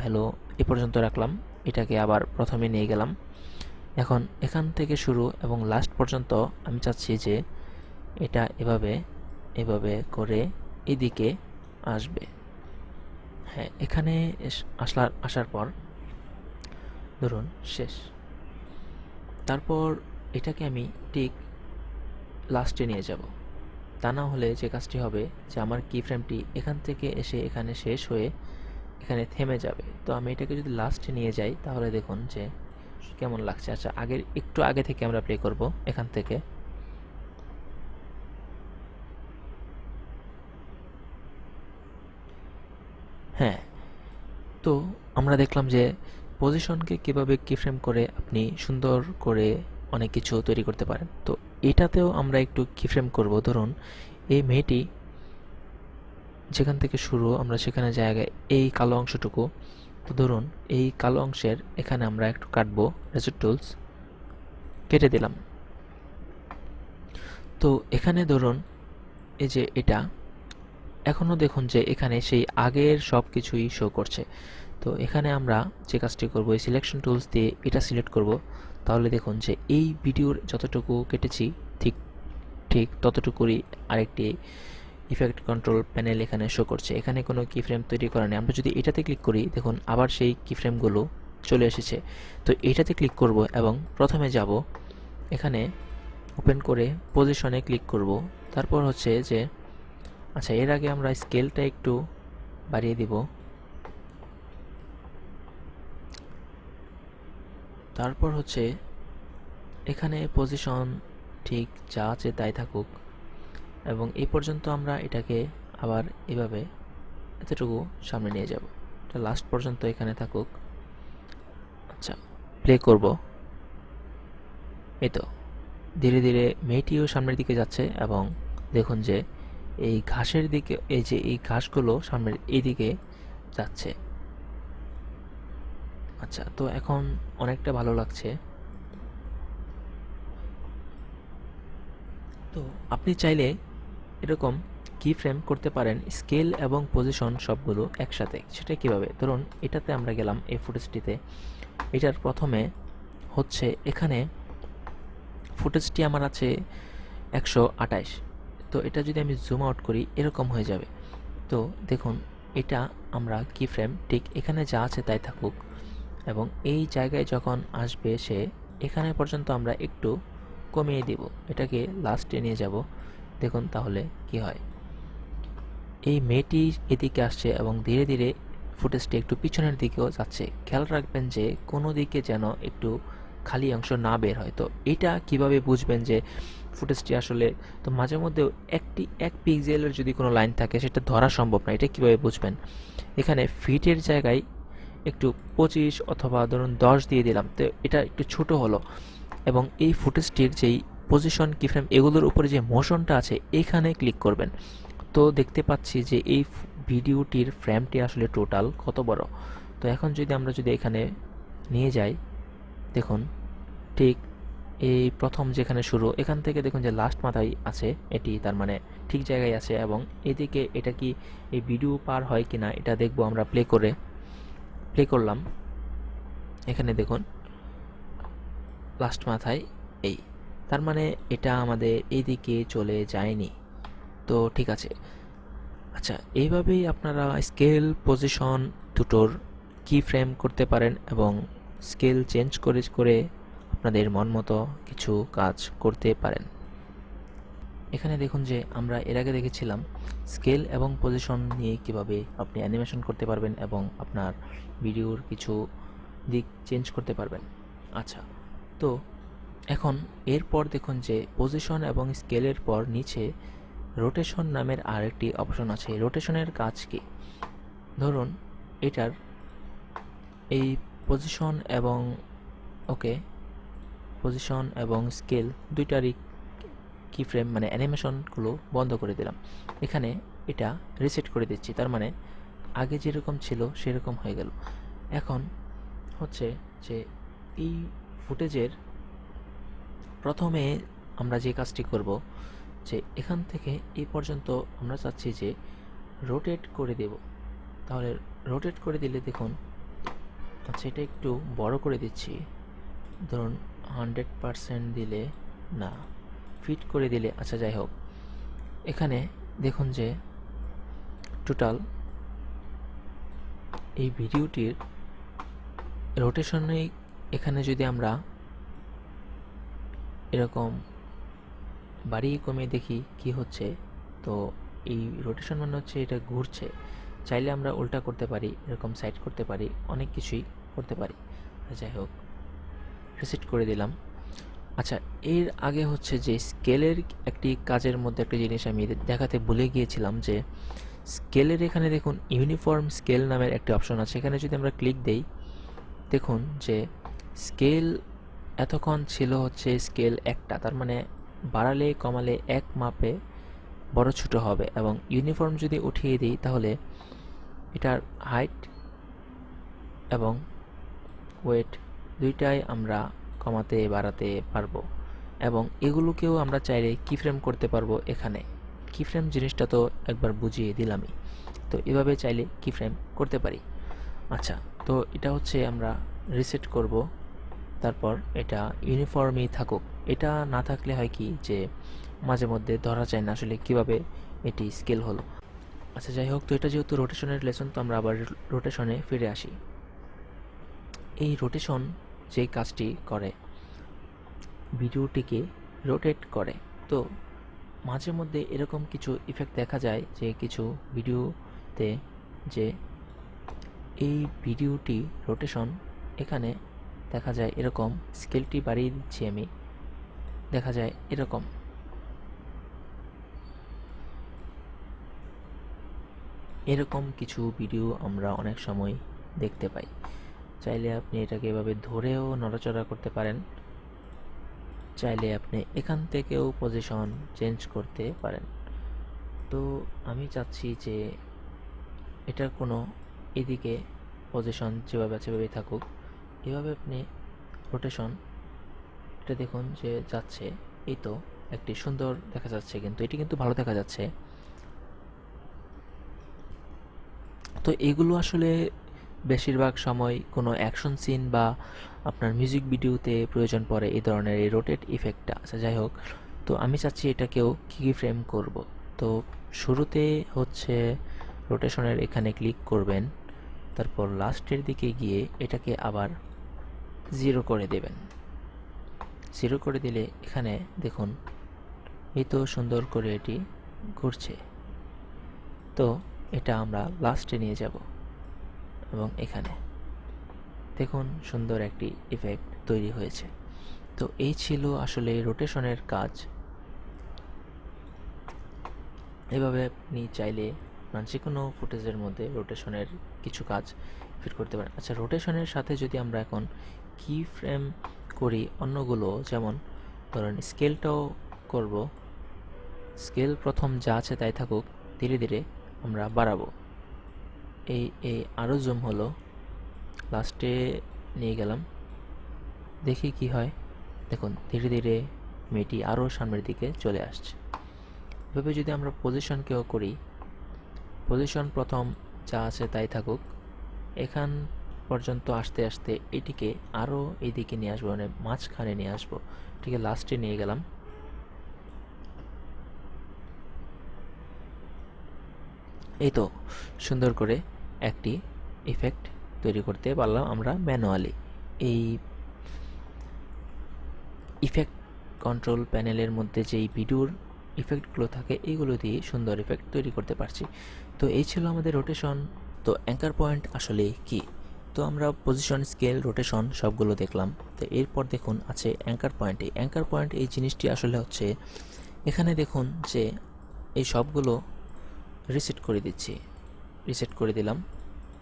ভ্যালু এ পর্যন্ত রাখলাম, এটাকে আবার প্রথমে নিয়ে গেলাম। এখন এখান থেকে শুরু এবং লাস্ট পর্যন্ত আমি চাচ্ছি যে এটা এভাবে এভাবে করে এদিকে আসবে। হ্যাঁ, এখানে আসার পর ধরুন শেষ। তারপর এটাকে আমি ঠিক লাস্টে নিয়ে যাব। তা না হলে যে কাজটি হবে যে আমার কি ফ্রেমটি এখান থেকে এসে এখানে শেষ হয়ে এখানে থেমে যাবে। তো আমি এটাকে যদি লাস্টে নিয়ে যাই, তাহলে দেখুন যে কেমন লাগছে। আচ্ছা, একটু আগে থেকে আমরা প্লে করব এখান থেকে। হ্যাঁ, তো আমরা দেখলাম যে পজিশনকে কীভাবে কিফ্রেম করে আপনি সুন্দর করে অনেক কিছু তৈরি করতে পারেন। তো এটাতেও আমরা একটু কিফ্রেম করব। ধরুন এই মেয়েটি যেখান থেকে শুরু, আমরা সেখানে জায়গায় এই কালো অংশটুকু, তো ধরুন এই কালো অংশের এখানে আমরা একটু কাটবো, রেজর টুলস কেটে দিলাম। তো এখানে ধরুন এই যে এটা এখনও দেখুন যে এখানে সেই আগের সব কিছুই শো করছে। তো এখানে আমরা যে কাজটি করব, এই সিলেকশন টুলস দিয়ে এটা সিলেক্ট করব। তাহলে দেখুন যে এই ভিডিওর যতটুকু কেটেছি ঠিক ঠিক ততটুকুই আরেকটি ইফেক্ট কন্ট্রোল প্যানেল এখানে শো করছে। এখানে কোনো কি ফ্রেম তৈরি করা নেই। আমরা যদি এটাতে ক্লিক করি, দেখুন আবার সেই কি ফ্রেমগুলো চলে এসেছে। তো এটাতে ক্লিক করব এবং প্রথমে যাব এখানে ওপেন করে পজিশনে ক্লিক করব। তারপর হচ্ছে যে আচ্ছা, এর আগে আমরা স্কেলটা একটু বাড়িয়ে দিব। তারপর হচ্ছে এখানে পজিশন ঠিক যা আছে তাই থাকুক এবং এই পর্যন্ত আমরা এটাকে আবার এভাবে এতটুকু সামনে নিয়ে যাব। এটা লাস্ট পর্যন্ত এখানে থাকুক। আচ্ছা, প্লে করব। এই তো ধীরে ধীরে মেয়েটিও সামনের দিকে যাচ্ছে এবং দেখুন যে এই ঘাসের দিকে, এই যে এই ঘাসগুলো সামনের এইদিকে যাচ্ছে। আচ্ছা, তো এখন অনেকটা ভালো লাগছে। তো আপনি চাইলে এরকম কি ফ্রেম করতে পারেন স্কেল এবং পজিশন সবগুলো একসাথে। সেটা কিভাবে? ধরুন এটাতে আমরা গেলাম এই ফুটেজটিতে। এটার প্রথমে হচ্ছে এখানে ফুটেজটি আমার আছে 128। তো এটা যদি আমি জুম আউট করি এরকম হয়ে যাবে। তো দেখুন এটা আমরা কি ফ্রেম ঠিক এখানে যা আছে তাই থাকুক, এবং এই জায়গায় যখন আসবে সে এখানে পর্যন্ত আমরা একটু কমিয়ে দিব, এটাকে লাস্টে নিয়ে যাব। দেখুন তাহলে কি হয়। এই মেয়েটি এদিকে আসছে এবং ধীরে ধীরে ফুটেজটি একটু পিছনের দিকেও যাচ্ছে। খেয়াল রাখবেন যে কোনো দিকে যেন একটু খালি অংশ না বের হয়। তো এটা কিভাবে বুঝবেন যে ফুটেজটি আসলে, তো মাঝে মধ্যে এক পিক্সেলের যদি কোনো লাইন থাকে সেটা ধরা সম্ভব না। এটা কিভাবে বুঝবেন? এখানে ফিটের জায়গায় একটু 25 অথবা ধরুন 10 দিয়ে দিলাম, তো এটা একটু ছোট হলো, এবং এই ফুটেজটির যেই পজিশন কিফ্রেম এগুলোর উপরে যে মোশনটা আছে এখানে ক্লিক করবেন। তো দেখতে পাচ্ছি যে এই ভিডিওটির ফ্রেমটি আসলে টোটাল কত বড়। তো এখন আমরা যদি এখানে নিয়ে যাই, দেখুন ঠিক এই প্রথম যেখানে শুরু এখান থেকে দেখুন যে লাস্ট মাথায় আছে এটি, তার মানে ঠিক জায়গায় আছে। এবং এদিকে এটা কি এই ভিডিও পার হয় কিনা এটা দেখবো আমরা প্লে করলাম। এখানে দেখুন লাস্ট মাথায় এই, তার মানে এটা আমাদের এইদিকে চলে যায়নি। তো ঠিক আছে। আচ্ছা, এইভাবেই আপনারা স্কেল পজিশন দুটোর কি ফ্রেম করতে পারেন এবং স্কেল চেঞ্জ করে করে আপনাদের মন মতো কিছু কাজ করতে পারেন। এখানে দেখুন যে আমরা এর আগে দেখেছিলাম স্কেল এবং পজিশন নিয়ে কিভাবে আপনি অ্যানিমেশন করতে পারবেন এবং আপনার ভিডিওর কিছু দিক চেঞ্জ করতে পারবেন। আচ্ছা, তো এখন এরপর দেখুন যে পজিশন এবং স্কেলের পর নিচে রোটেশন নামের আরেকটি অপশন আছে। রোটেশনের কাজ কি? ধরুন এটার এই পজিশন এবং পজিশন এবং স্কেল দুইটারই কি ফ্রেম মানে অ্যানিমেশনগুলো বন্ধ করে দিলাম। এখানে এটা রিসেট করে দিচ্ছি, তার মানে আগে যেরকম ছিল সেরকম হয়ে গেল। এখন হচ্ছে যে এই ফুটেজের প্রথমে আমরা যে কাজটি করব যে এখান থেকে এই পর্যন্ত আমরা চাচ্ছি যে রোটেট করে দেব। তাহলে রোটেট করে দিলে দেখুন, আচ্ছা এটা একটু বড় করে দিচ্ছি, ধরুন 100% দিলে না, ফিট করে দিলে, আচ্ছা যাই হোক। এখানে দেখুন যে টোটাল এই ভিডিওটির রোটেশনে এখানে যদি আমরা এরকম বাড়িয়ে কমিয়ে দেখি কি হচ্ছে, তো এই রোটেশন মানে হচ্ছে এটা ঘুরছে। চাইলে আমরা উল্টা করতে পারি, এরকম সাইড করতে পারি, অনেক কিছুই করতে পারি। যাই হোক, রিসেট করে দিলাম। আচ্ছা, এর আগে হচ্ছে যে স্কেলের একটি কাজের মধ্যে একটা জিনিস আমি দেখাতে ভুলে গিয়েছিলাম যে স্কেলের এখানে দেখুন ইউনিফর্ম স্কেল নামের একটা অপশন আছে। এখানে যদি আমরা ক্লিক দেই, দেখুন যে স্কেল এতক্ষণ ছিল হচ্ছে স্কেল একটা, তার মানে বাড়ালে কমালে এক মাপে বড় ছোট হবে। এবং ইউনিফর্ম যদি উঠিয়ে দিই তাহলে এটার হাইট এবং ওয়েট দুইটাই আমরা কমাতে বাড়াতে পারবো, এবং এগুলোকেও আমরা চাইলে কিফ্রেম করতে পারবো। এখানে কিফ্রেম জিনিসটা তো একবার বুঝিয়ে দিলামই, তো এভাবে চাইলে কিফ্রেম করতে পারি। আচ্ছা, তো এটা হচ্ছে আমরা রিসেট করব, তারপর এটা ইউনিফর্মই থাকুক। এটা না থাকলে হয় কি যে মাঝে মধ্যে ধরা যায় না আসলে কিভাবে এটি স্কেল হলো। আচ্ছা যাই হোক, তো এটা যেহেতু রোটেশনের লেসন, তো আমরা আবার রোটেশনে ফিরে আসি। এই রোটেশন যে কাজটি করে ভিডিওটিকে রোটেট করে। তো মাঝে মধ্যে এরকম কিছু ইফেক্ট দেখা যায় যে কিছু ভিডিওতে যে এই ভিডিওটি রোটেশন এখানে দেখা যায় এরকম, স্কেলটি বাড়িয়ে দিচ্ছি আমি, দেখা যায় এরকম কিছু ভিডিও আমরা অনেক সময় দেখতে পাই। চাইলে আপনি এটাকে এভাবে ধরেও নড়াচড়া করতে পারেন, চাইলে আপনি এখান থেকেও পজিশন চেঞ্জ করতে পারেন। তো আমি চাচ্ছি যে এটার কোনো এদিকে পজিশন যেভাবে আছে সেভাবেই থাকুক। এভাবে আপনি রোটেশন, এটা দেখুন যে যাচ্ছে, এই তো একটি সুন্দর দেখা যাচ্ছে, কিন্তু এটি কিন্তু ভালো দেখা যাচ্ছে। তো এগুলো আসলে বেশিরভাগ সময় কোনো অ্যাকশন সিন বা আপনার মিউজিক ভিডিওতে প্রয়োজন পড়ে এই ধরনের এই রোটেট ইফেক্টটা। আচ্ছা যাই হোক, তো আমি চাচ্ছি এটাকেও কি ফ্রেম করব। তো শুরুতে হচ্ছে রোটেশনের এখানে ক্লিক করবেন, তারপর লাস্টের দিকে গিয়ে এটাকে আবার 0 করে দেবেন। 0 করে দিলে এখানে দেখুন এই তো সুন্দর করে এটি ঘুরছে। তো এটা আমরা লাস্টে নিয়ে যাব এবং এখানে দেখুন সুন্দর একটি ইফেক্ট তৈরি হয়েছে। তো এই ছিল আসলে রোটেশনের কাজ। এভাবে আপনি চাইলে যে কোনো ফুটেজের মধ্যে রোটেশনের কিছু কাজ ফিট করতে পারেন। আচ্ছা, রোটেশনের সাথে যদি আমরা এখন কি ফ্রেম করি অন্যগুলো, যেমন ধরেন স্কেলটাও করব। স্কেল প্রথম যা আছে তাই থাকুক, ধীরে ধীরে আমরা বাড়াবো। এই আরও জুম হলো, লাস্টে নিয়ে গেলাম, দেখি কি হয়। দেখুন ধীরে ধীরে মেয়েটি আরও সামনের দিকে চলে আসছে। এভাবে যদি আমরা পজিশনকেও করি, পজিশন প্রথম যা আছে তাই থাকুক, এখান পর্যন্ত আসতে আসতে এটিকে আরও এইদিকে নিয়ে আসবো, মানে মাঝখানে নিয়ে আসবো, ঠিক আছে, লাস্টে নিয়ে গেলাম। এই তো সুন্দর করে একটি ইফেক্ট তৈরি করতে পারলাম আমরা ম্যানুয়ালি। এই ইফেক্ট কন্ট্রোল প্যানেলের মধ্যে যেই ভিডিওর ইফেক্টগুলো থাকে এইগুলো দিয়ে সুন্দর ইফেক্ট তৈরি করতে পারছি। তো এই ছিল আমাদের রোটেশন। তো অ্যাঙ্কার পয়েন্ট আসলে কি? তো আমরা পজিশন, স্কেল, রোটেশন সবগুলো দেখলাম। তো এরপর দেখুন আছে অ্যাঙ্কার পয়েন্ট। এই অ্যাঙ্কার পয়েন্ট এই জিনিসটি আসলে হচ্ছে, এখানে দেখুন যে এই সবগুলো রিসেট করে দিচ্ছি, রিসেট করে দিলাম,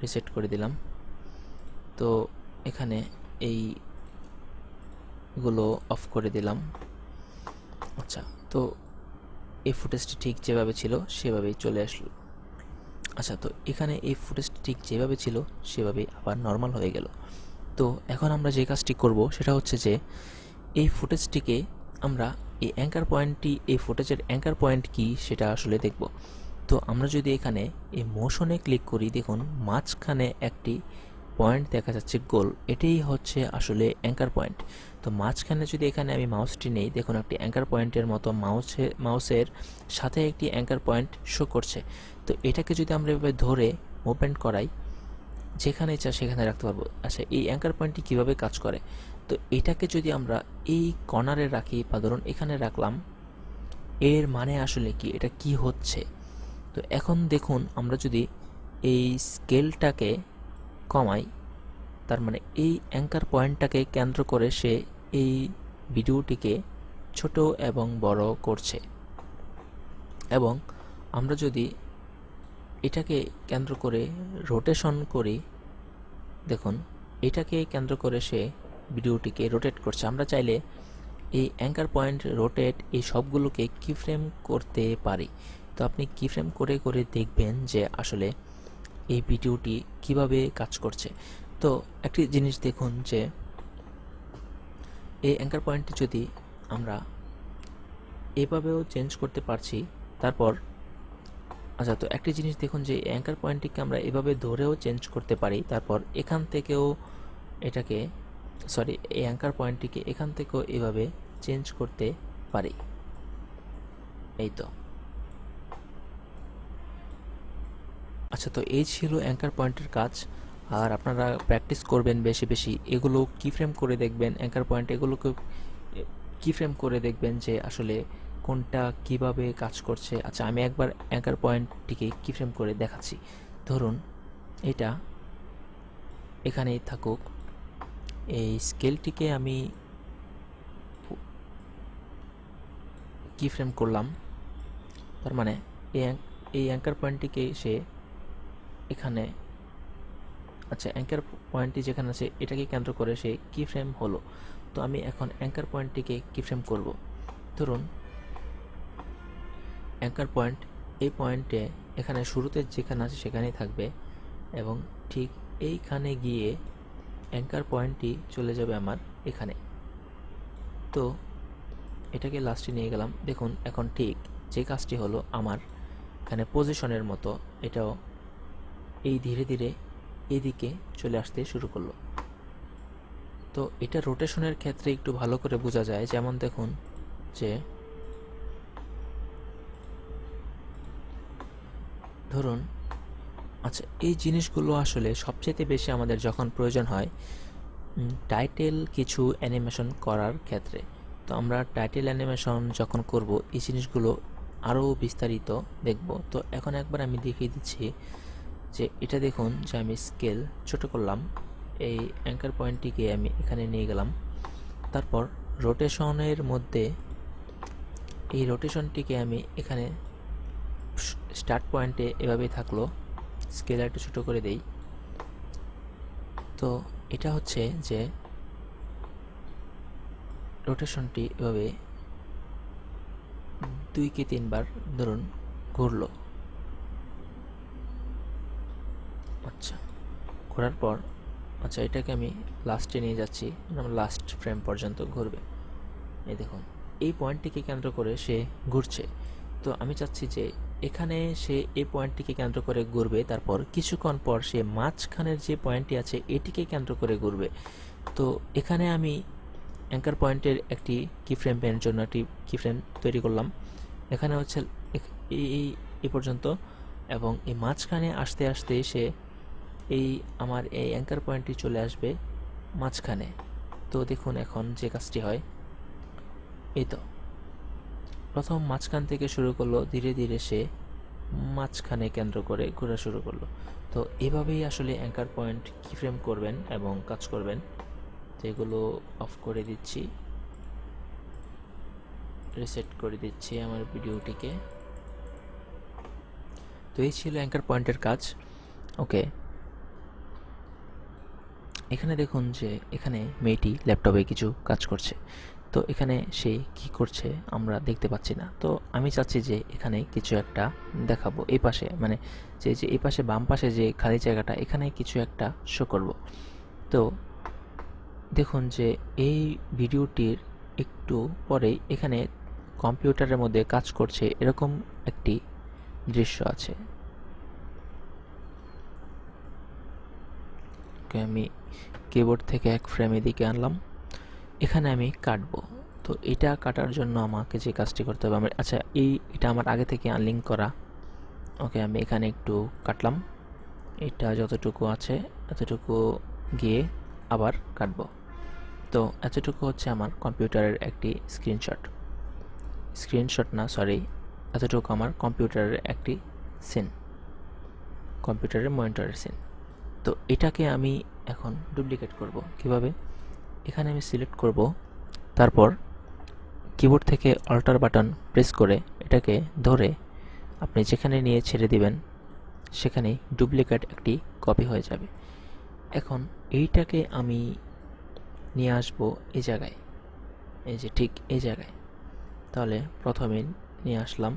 রিসেট করে দিলাম। তো এখানে এইগুলো অফ করে দিলাম। আচ্ছা, তো এই ফুটেজটি ঠিক যেভাবে ছিল সেভাবেই চলে আসলো। আচ্ছা, তো এখানে এই ফুটেজটি ঠিক যেভাবে ছিল সেভাবেই আবার নর্মাল হয়ে গেল। তো এখন আমরা যে কাজটি করব সেটা হচ্ছে যে এই ফুটেজটিকে আমরা এই অ্যাঙ্কার পয়েন্টটি, এই ফুটেজের অ্যাঙ্কার পয়েন্ট কি সেটা আসলে দেখব। তো আমরা যদি এখানে এই মোশনে ক্লিক করি, দেখুন মাঝখানে একটি পয়েন্ট দেখা যাচ্ছে গোল, এটাই হচ্ছে আসলে অ্যাঙ্কার পয়েন্ট। তো মাঝখানে যদি এখানে আমি মাউসটি নেই, দেখুন একটি অ্যাঙ্কার পয়েন্টের মতো মাউসের সাথে একটি অ্যাঙ্কার পয়েন্ট শো করছে। তো এটাকে যদি আমরা এভাবে ধরে মুভমেন্ট করাই, যেখানে ইচ্ছা সেখানে রাখতে পারবো। আচ্ছা, এই অ্যাঙ্কার পয়েন্টটি কীভাবে কাজ করে? তো এটাকে যদি আমরা এই কর্নারে রাখি বা ধরুন এখানে রাখলাম, এর মানে আসলে কি, এটা কি হচ্ছে? তো এখন দেখুন আমরা যদি এই স্কেলটাকে কমাই, তার মানে এই অ্যাঙ্কার পয়েন্টটাকে কেন্দ্র করে সে এই ভিডিওটিকে ছোট এবং বড় করছে। এবং আমরা যদি এটাকে কেন্দ্র করে রোটেশন করি, দেখুন এটাকে কেন্দ্র করে সে ভিডিওটিকে রোটেট করছে। আমরা চাইলে এই অ্যাঙ্কার পয়েন্ট, রোটেট, এই সবগুলোকে কিফ্রেম করতে পারি। তো আপনি কিফ্রেম করে করে দেখবেন যে আসলে এই ভিডিওটি কিভাবে কাজ করছে। তো একটি জিনিস দেখুন যে এই অ্যাঙ্কার পয়েন্টটি যদি আমরা এভাবেও চেঞ্জ করতে পারছি, তারপর আচ্ছা, তো একটি জিনিস দেখুন যে অ্যাঙ্কার পয়েন্টটিকে আমরা এভাবে ধরেও চেঞ্জ করতে পারি, তারপর এখান থেকেও এটাকে, সরি, এই অ্যাঙ্কার পয়েন্টটিকে এখান থেকেও এভাবে চেঞ্জ করতে পারি। এই তো। আচ্ছা, তো এই ছিল অ্যাঙ্কার পয়েন্টের কাজ। আর আপনারা প্র্যাকটিস করবেন বেশি বেশি, এগুলো কিফ্রেম করে দেখবেন, অ্যাঙ্কার পয়েন্ট এগুলোকে কিফ্রেম করে দেখবেন যে আসলে কোনটা কিভাবে কাজ করছে। আচ্ছা, আমি একবার অ্যাঙ্কার পয়েন্টটিকে কিফ্রেম করে দেখাচ্ছি। ধরুন এটা এখানেই থাকুক, এই স্কেলটিকে আমি কিফ্রেম করলাম, তার মানে এই অ্যাঙ্কার পয়েন্টটিকে সে এখানে, আচ্ছা অ্যাঙ্কার পয়েন্টটি যেখানে আছে এটাকে কেন্দ্র করে সে কিফ্রেম হলো। তো আমি এখন অ্যাঙ্কার পয়েন্টটিকে কিফ্রেম করব। ধরুন অ্যাঙ্কার পয়েন্ট, এই পয়েন্টে এখানে শুরুতে যেখানে আছে সেখানেই থাকবে, এবং ঠিক এইখানে গিয়ে অ্যাঙ্কার পয়েন্টটি চলে যাবে আমার এখানে। তো এটাকে লাস্টে নিয়ে গেলাম। দেখুন এখন ঠিক যে কাজটি হলো, আমার এখানে পজিশনের মতো এটাও এই ধীরে ধীরে এদিকে চলে আসতে শুরু করলো। তো এটা রোটেশনের ক্ষেত্রে একটু ভালো করে বোঝা যায়, যেমন দেখুন যে ধরুন, আচ্ছা এই জিনিসগুলো আসলে সবচেয়ে বেশি আমাদের যখন প্রয়োজন হয় টাইটেল কিছু অ্যানিমেশন করার ক্ষেত্রে। তো আমরা টাইটেল অ্যানিমেশন যখন করব এই জিনিসগুলো আরও বিস্তারিত দেখব। তো এখন একবার আমি দেখিয়ে দিচ্ছি যে এটা দেখুন যে আমি স্কেল ছোট করলাম, এই অ্যাঙ্কার পয়েন্টটিকে আমি এখানে নিয়ে গেলাম। তারপর রোটেশনের মধ্যে এই রোটেশনটিকে আমি এখানে স্টার্ট পয়েন্টে এভাবেই থাকলো, স্কেল একটু ছোটো করে দেই। তো এটা হচ্ছে যে রোটেশনটি এভাবে 2 কি 3 বার ধরুন ঘুরলো। আচ্ছা ঘোরার পর আচ্ছা এটাকে আমি লাস্টে নিয়ে যাচ্ছি, লাস্ট ফ্রেম পর্যন্ত ঘুরবে। এই দেখুন এই পয়েন্টটিকে কেন্দ্র করে সে ঘুরছে। তো আমি চাচ্ছি যে এখানে সে এই পয়েন্টটিকে কেন্দ্র করে ঘুরবে, তারপর কিছুক্ষণ পর সে মাঝখানের যে পয়েন্টটি আছে এটিকে কেন্দ্র করে ঘুরবে। তো এখানে আমি অ্যাঙ্কার পয়েন্টের একটি কিফ্রেম পেনের জন্য একটি কিফ্রেম তৈরি করলাম। এখানে হচ্ছে এই পর্যন্ত, এবং এই মাঝখানে আসতে আসতে সে এই আমার এই অ্যাঙ্কার পয়েন্টটি চলে আসবে মাঝখানে। তো দেখুন এখন যে কাজটি হয়, এই তো প্রথম মাঝখান থেকে শুরু করলো, ধীরে ধীরে সে মাঝখানে কেন্দ্র করে ঘোরা শুরু করলো। তো এভাবেই আসলে অ্যাঙ্কার পয়েন্ট কিফ্রেম করবেন এবং কাজ করবেন। তো এগুলো অফ করে দিচ্ছি, রিসেট করে দিচ্ছি আমার ভিডিওটিকে। তো এই ছিল অ্যাঙ্কার পয়েন্টের কাজ। ওকে, এখানে দেখুন যে এখানে মেয়েটি ল্যাপটপে কিছু কাজ করছে। তো এখানে সে কি করছে আমরা দেখতে পাচ্ছি না। তো আমি চাচ্ছি যে এখানে কিছু একটা দেখাবো, এই পাশে মানে যে যে এই পাশে বাম পাশে যে খালি জায়গাটা, এখানে কিছু একটা শো করব। তো দেখুন যে এই ভিডিওটির একটু পরেই এখানে কম্পিউটারের মধ্যে কাজ করছে এরকম একটি দৃশ্য আছে। ওকে, আমি কিবোর্ড থেকে এক ফ্রেম এদিকে আনলাম, এখানে আমি কাটবো। তো এটা কাটার জন্য আমাকে যে কাজটি করতে হবে, আমি আচ্ছা এটা আমার আগে থেকে আনলিঙ্ক করা। ওকে, আমি এখানে একটু কাটলাম, এটা যতটুকু আছে এতটুকু গিয়ে আবার কাটবো। তো এতটুকু হচ্ছে আমার কম্পিউটারের একটি স্ক্রিনশট না সরি, এতটুকু আমার কম্পিউটারের একটি সিন, কম্পিউটারের মনিটরের সিন। তো এটাকে আমি এখন ডুপ্লিকেট করব কিভাবে, এখানে আমি সিলেক্ট করব, তারপর কিবোর্ড থেকে অল্টার বাটন প্রেস করে এটাকে ধরে আপনি যেখানে নিয়ে ছেড়ে দিবেন সেখানে ডুপ্লিকেট একটি কপি হয়ে যাবে। এখন এইটাকে আমি নিয়ে আসব এই জায়গায়, এই যে ঠিক এই জায়গায়। তাহলে প্রথমে নিয়ে আসলাম,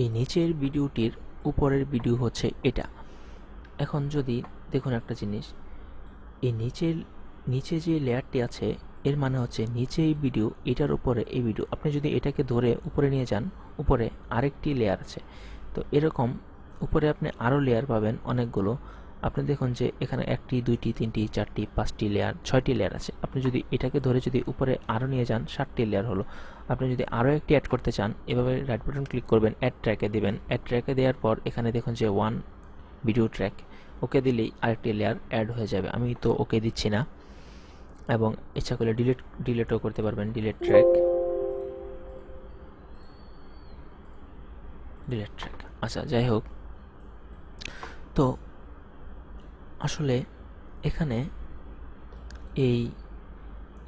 এই নিচের ভিডিওটির উপরের ভিডিও হচ্ছে এটা। এখন যদি দেখুন একটা জিনিস, এই নিচে যে লেয়ারটি আছে এর মানে হচ্ছে নিচে এই ভিডিও, এটার উপরে এই ভিডিও। আপনি যদি এটাকে ধরে উপরে নিয়ে যান, উপরে আরেকটি লেয়ার আছে। তো এরকম উপরে আপনি আরও লেয়ার পাবেন অনেকগুলো। আপনি দেখুন যে এখানে 1টি 2টি 3টি 4টি 5টি লেয়ার 6টি লেয়ার আছে। আপনি যদি এটাকে ধরে যদি উপরে আরও নিয়ে যান 7টি লেয়ার হলো। আপনি যদি আরও একটি অ্যাড করতে চান, এভাবে রাইট বাটন ক্লিক করবেন, অ্যাড ট্র্যাকে দেবেন। অ্যাড ট্র্যাকে দেওয়ার পর এখানে দেখুন যে 1 ভিডিও ট্র্যাক, ওকে দিলেই আরেকটি লেয়ার অ্যাড হয়ে যাবে। আমি তো ওকে দিচ্ছি না, এবং ইচ্ছা করলে ডিলিটও করতে পারবেন, ডিলিট ট্র্যাক। আচ্ছা যাই হোক, তো আসলে এখানে এই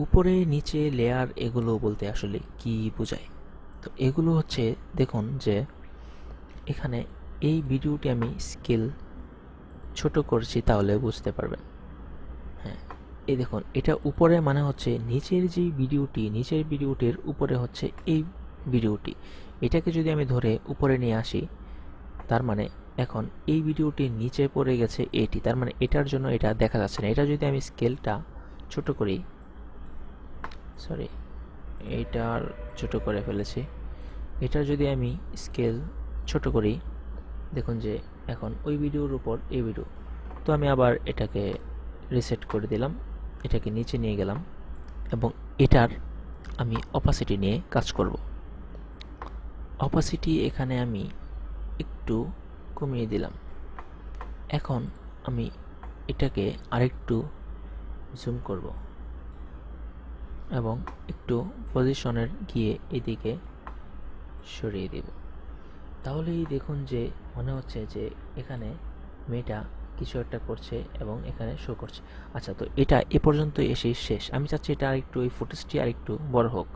উপরে নিচে লেয়ার এগুলো বলতে আসলে কি বোঝায়। তো এগুলো হচ্ছে দেখুন যে এখানে এই ভিডিওটি আমি স্কেল ছোট করছি, তাহলে বুঝতে পারবেন। হ্যাঁ, এই দেখুন এটা উপরে মানে হচ্ছে নিচের যে ভিডিওটি, নিচের ভিডিওটির উপরে হচ্ছে এই ভিডিওটি। এটাকে যদি আমি ধরে উপরে নিয়ে আসি, তার মানে এখন এই ভিডিওটির নিচে পড়ে গেছে এটি, তার মানে এটার জন্য এটা দেখা যাচ্ছে না। এটা যদি আমি স্কেলটা ছোট করি, সরি এইটার ছোট করে ফেলেছি, এটা যদি আমি স্কেল ছোট করি, দেখুন যে এখন ওই ভিডিওর উপর এই ভিডিও। তো আমি আবার এটাকে রিসেট করে দিলাম, এটাকে নিচে নিয়ে গেলাম এবং এটার আমি অপাসিটি নিয়ে কাজ করব। অপাসিটি এখানে আমি একটু কমিয়ে দিলাম। এখন আমি এটাকে আরেকটু জুম করব এবং একটু পজিশনের গিয়ে এদিকে সরিয়ে দেব। তাহলেই দেখুন যে মনে হচ্ছে যে এখানে মেয়েটা কিছু একটা করছে এবং এখানে শো করছে। আচ্ছা, তো এটা এ পর্যন্ত এসেই শেষ। আমি চাচ্ছি এটা আরেকটু, এই ফুটেজটি আরেকটু বড় হোক।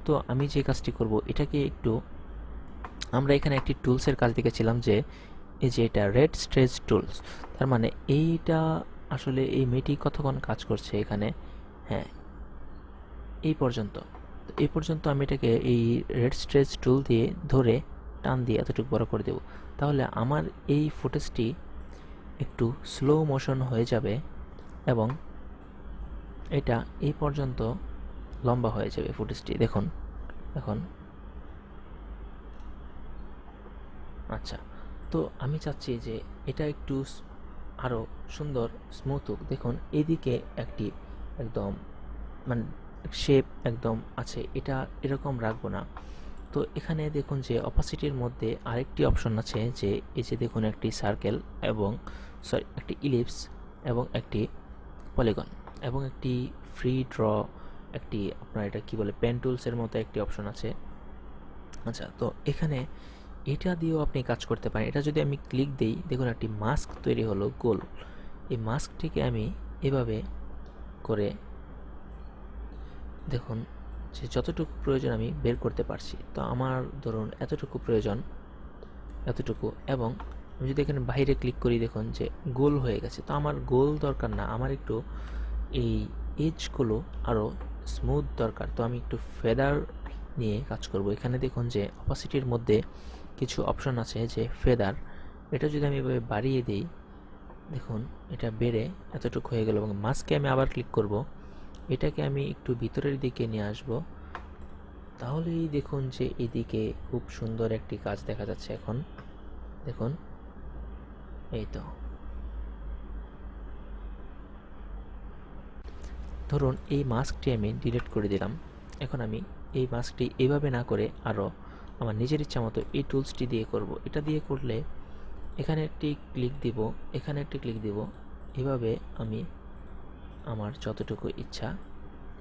তো আমি যে কাজটি করব, এটাকে একটু, আমরা এখানে একটি টুলসের কাজ দেখেছিলাম যে এই যে এটা রেড স্ট্রেচ টুলস, তার মানে এইটা আসলে এই মেয়েটি কতক্ষণ কাজ করছে এখানে। হ্যাঁ, এই পর্যন্ত। তো এই পর্যন্ত আমি এটাকে এই রেড স্ট্রেচ টুল দিয়ে ধরে টান দিয়ে এতটুকু বড় করে দেব। তাহলে আমার এই ফুটেজটি একটু স্লো মোশন হয়ে যাবে এবং এটা এই পর্যন্ত লম্বা হয়ে যাবে ফুটেজটি। দেখুন এখন। আচ্ছা, তো আমি চাচ্ছি যে এটা একটু আরও সুন্দর স্মুথ হোক। দেখুন এদিকে একটি একদম মানে শেপ একদম আছে, এটা এরকম রাখবো না। তো এখানে দেখুন যে অপাসিটির মধ্যে আরেকটি অপশন আছে, যে এই যে দেখুন একটি সার্কেল এবং সরি একটি ইলিপস এবং একটি পলিগন এবং একটি ফ্রি ড্র, একটি আপনার এটা কি বলে পেন টুলসের মতো একটি অপশন আছে। আচ্ছা, তো এখানে এটা দিয়েও আপনি কাজ করতে পারেন। এটা যদি আমি ক্লিক দিই, দেখুন একটি মাস্ক তৈরি হলো গোল। এই মাস্কটিকে আমি এভাবে করে দেখুন যে যতটুকু প্রয়োজন আমি বের করতে পারছি। তো আমার ধরুন এতটুকু প্রয়োজন, এতটুকু, এবং আমি যদি এখানে বাইরে ক্লিক করি, দেখুন যে গোল হয়ে গেছে। তো আমার গোল দরকার না, আমার একটু এই এজগুলো আরও স্মুথ দরকার। তো আমি একটু ফেদার নিয়ে কাজ করব। এখানে দেখুন যে অপাসিটির মধ্যে কিছু অপশন আছে, যে ফেদার, এটা যদি আমি এভাবে বাড়িয়ে দিই, দেখুন এটা বেড়ে এতটুকু হয়ে গেল। এবং মাস্কে আমি আবার ক্লিক করব, এটাকে আমি একটু ভিতরের দিকে নিয়ে আসব। তাহলেই দেখুন যে এদিকে খুব সুন্দর একটি কাজ দেখা যাচ্ছে। এখন দেখুন, এই তো ধরুন এই মাস্কটি আমি ডিলিট করে দিলাম। এখন আমি এই মাস্কটি এইভাবে না করে আরও আমার নিজের ইচ্ছা মতো এই টুলসটি দিয়ে করব। এটা দিয়ে করলে এখানে একটি ক্লিক দিব, এখানে একটি ক্লিক দিব, এভাবে আমি আমার যতটুকু ইচ্ছা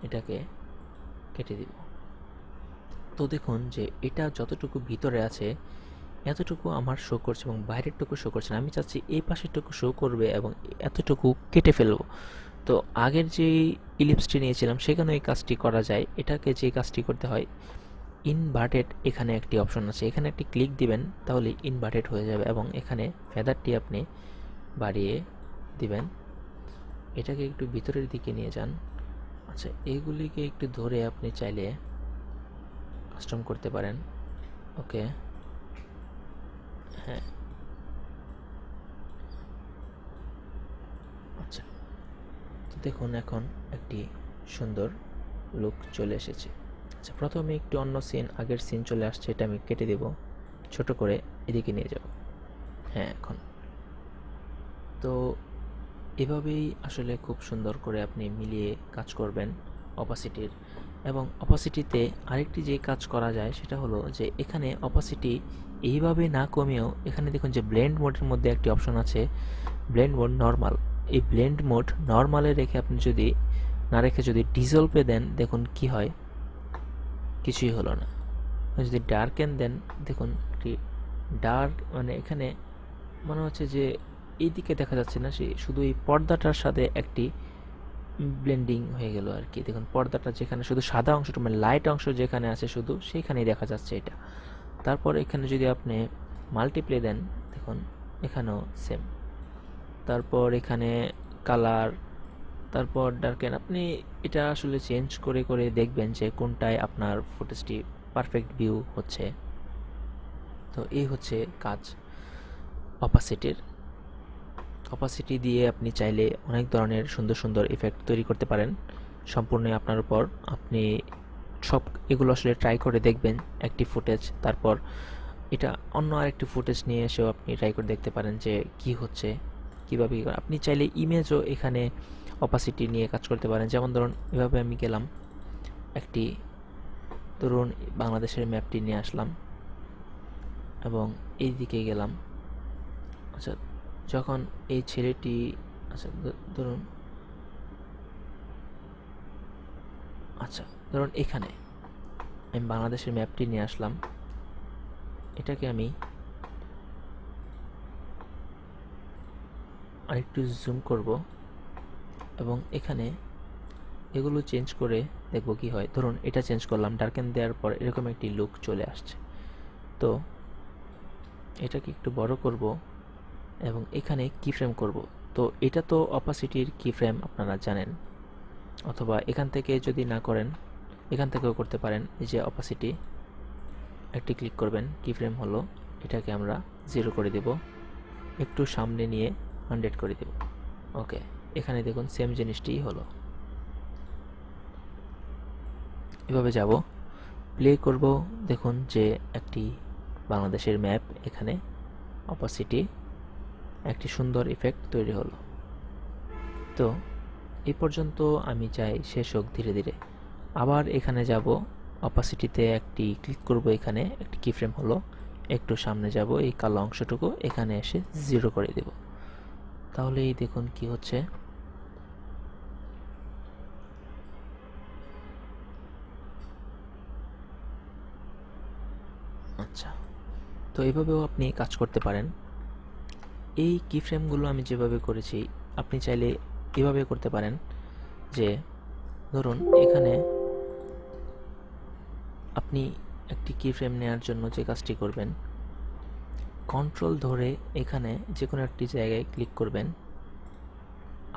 এটাকে কেটে দিব। তো দেখুন যে এটা যতটুকু ভিতরে আছে এতটুকু আমার শো করছে এবং বাইরেরটুকু শো করছে না। আমি চাচ্ছি এই পাশেরটুকু শো করবে এবং এতটুকু কেটে ফেলবো। তো আগের যে ইলিপসটি নিয়েছিলাম সেখানে এই কাজটি করা যায়। এটাকে যে কাজটি করতে হয়, ইনভার্টেড এখানে একটি অপশন আছে, এখানে একটি ক্লিক দিবেন, তাহলে ইনভার্টেড হয়ে যাবে এবং এখানে ফেদারটি আপনি বাড়িয়ে দিবেন। এটাকে একটু ভিতরের দিকে নিয়ে যান। আচ্ছা, এইগুলিকে একটু ধরে আপনি চাইলে কাস্টম করতে পারেন। ওকে, হ্যাঁ, আচ্ছা, তো দেখুন এখন একটি সুন্দর লুক চলে এসেছে। আচ্ছা, প্রথমে একটু অন্য সিন, আগের সিন চলে আসছে, এটা আমি কেটে দেব, ছোট করে এদিকে নিয়ে যাব। হ্যাঁ, এখন তো এভাবেই আসলে খুব সুন্দর করে আপনি মিলিয়ে কাজ করবেন অপাসিটির। এবং অপাসিটিতে আরেকটি যে কাজ করা যায় সেটা হলো যে এখানে অপাসিটি এইভাবে না কমেও এখানে দেখুন যে ব্লেন্ড মোডের মধ্যে একটি অপশন আছে, ব্লেন্ড মোড নর্মাল। এই ব্লেন্ড মোড নর্মালে রেখে আপনি যদি না রেখে যদি ডিজলভে দেন, দেখুন কি হয়, কিছুই হলো না। যদি ডার্কেন দেন, দেখুন একটি ডার্ক, মানে এখানে মনে হচ্ছে যে এইদিকে দেখা যাচ্ছে না, সে শুধু এই পর্দাটার সাথে একটি ব্লেন্ডিং হয়ে গেল আর কি। দেখুন পর্দাটা যেখানে শুধু সাদা অংশটা, মানে লাইট অংশ যেখানে আছে শুধু সেইখানেই দেখা যাচ্ছে এটা। তারপর এখানে যদি আপনি মাল্টিপ্লে দেন, দেখুন এখানেও সেম। তারপর এখানে কালার, তারপর ডার্কেন, আপনি এটা আসলে চেঞ্জ করে করে দেখবেন যে কোনটায় আপনার ফুটেজটি পারফেক্ট ভিউ হচ্ছে। তো এই হচ্ছে কাজ। অপাসিটির। অপাসিটি দিয়ে আপনি চাইলে অনেক ধরনের সুন্দর সুন্দর ইফেক্ট তৈরি করতে পারেন, সম্পূর্ণ আপনার উপর। আপনি সব এগুলো আসলে ট্রাই করে দেখবেন একটি ফুটেজ, তারপর এটা অন্য আরেকটি ফুটেজ নিয়ে এসেও আপনি ট্রাই করে দেখতে পারেন যে কি হচ্ছে, কীভাবে আপনি চাইলে ইমেজও এখানে অপাসিটি নিয়ে কাজ করতে পারেন। যেমন ধরুন এভাবে আমি গেলাম, একটি ধরুন বাংলাদেশের ম্যাপটি নিয়ে আসলাম এবং এই দিকে গেলাম। আচ্ছা, যখন এই ছেলেটি, আচ্ছা ধরুন, আচ্ছা ধরুন এখানে আমি বাংলাদেশের ম্যাপটি নিয়ে আসলাম, এটাকে আমি আরেকটু জুম করব এবং এখানে এগুলো চেঞ্জ করে দেখব কি হয়। ধরুন এটা চেঞ্জ করলাম, ডার্কেন দেওয়ার পর এরকম একটি লুক চলে আসছে। তো এটাকে একটু বড় করব এবং এখানে কি ফ্রেম করব। তো এটা তো অপাসিটির কি ফ্রেম আপনারা জানেন, অথবা এখান থেকে যদি না করেন এখান থেকেও করতে পারেন। এই যে অপাসিটি, একটি ক্লিক করবেন, কি ফ্রেম হলো, এটাকে আমরা 0 করে দেব, একটু সামনে নিয়ে 100 করে দেব। ওকে, এখানে দেখুন সেম জিনিসটিই হলো। এভাবে যাব, প্লে করব, দেখুন যে একটি বাংলাদেশের ম্যাপ, এখানে অপাসিটি একটি সুন্দর ইফেক্ট তৈরি হলো। তো এই পর্যন্ত আমি চাই শেষ হোক ধীরে ধীরে। আবার এখানে যাব, অপাসিটিতে একটি ক্লিক করব, এখানে একটি কি ফ্রেম হলো, একটু সামনে যাব, এই কালো অংশটুকু এখানে এসে 0 করে দেব। তাহলে এই দেখুন কি হচ্ছে। আচ্ছা, তো এইভাবেও আপনি কাজ করতে পারেন। এই কি ফ্রেমগুলো আমি যেভাবে করেছি আপনি চাইলে এভাবে করতে পারেন, যে ধরুন এখানে আপনি একটি কি ফ্রেম নেওয়ার জন্য যে কাজটি করবেন, কন্ট্রোল ধরে এখানে যে কোনো একটি জায়গায় ক্লিক করবেন,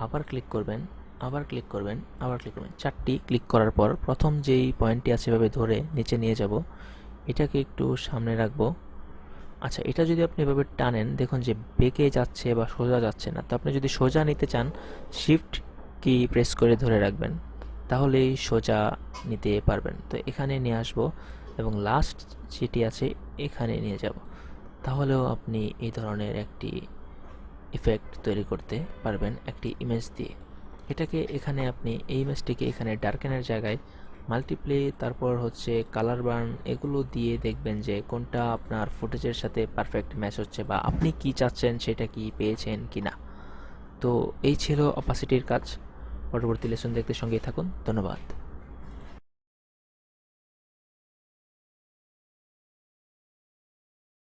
আবার ক্লিক করবেন, আবার ক্লিক করবেন, আবার ক্লিক করবেন। 4টি ক্লিক করার পর প্রথম যেই পয়েন্টটি আছে এভাবে ধরে নিচে নিয়ে যাব, এটাকে একটু সামনে রাখবো। আচ্ছা, এটা যদি আপনি এভাবে টানেন, দেখুন যে বেঁকে যাচ্ছে বা সোজা যাচ্ছে না। তো আপনি যদি সোজা নিতে চান, শিফট কি প্রেস করে ধরে রাখবেন, তাহলেই সোজা নিতে পারবেন। তো এখানে নিয়ে আসব এবং লাস্ট যেটি আছে এখানে নিয়ে যাব, তাহলেও আপনি এই ধরনের একটি ইফেক্ট তৈরি করতে পারবেন একটি ইমেজ দিয়ে। এটাকে এখানে আপনি এই ইমেজটিকে এখানে ডার্কেনের জায়গায় মাল্টিপ্লে, তারপর হচ্ছে কালার বার্ন, এগুলো দিয়ে দেখবেন যে কোনটা আপনার ফুটেজের সাথে পারফেক্ট ম্যাচ হচ্ছে বা আপনি কি চাচ্ছেন সেটা কি পেয়েছেন কি না। তো এই ছিল অপাসিটির কাজ। পরবর্তী লেসন দেখতে সঙ্গেই থাকুন। ধন্যবাদ।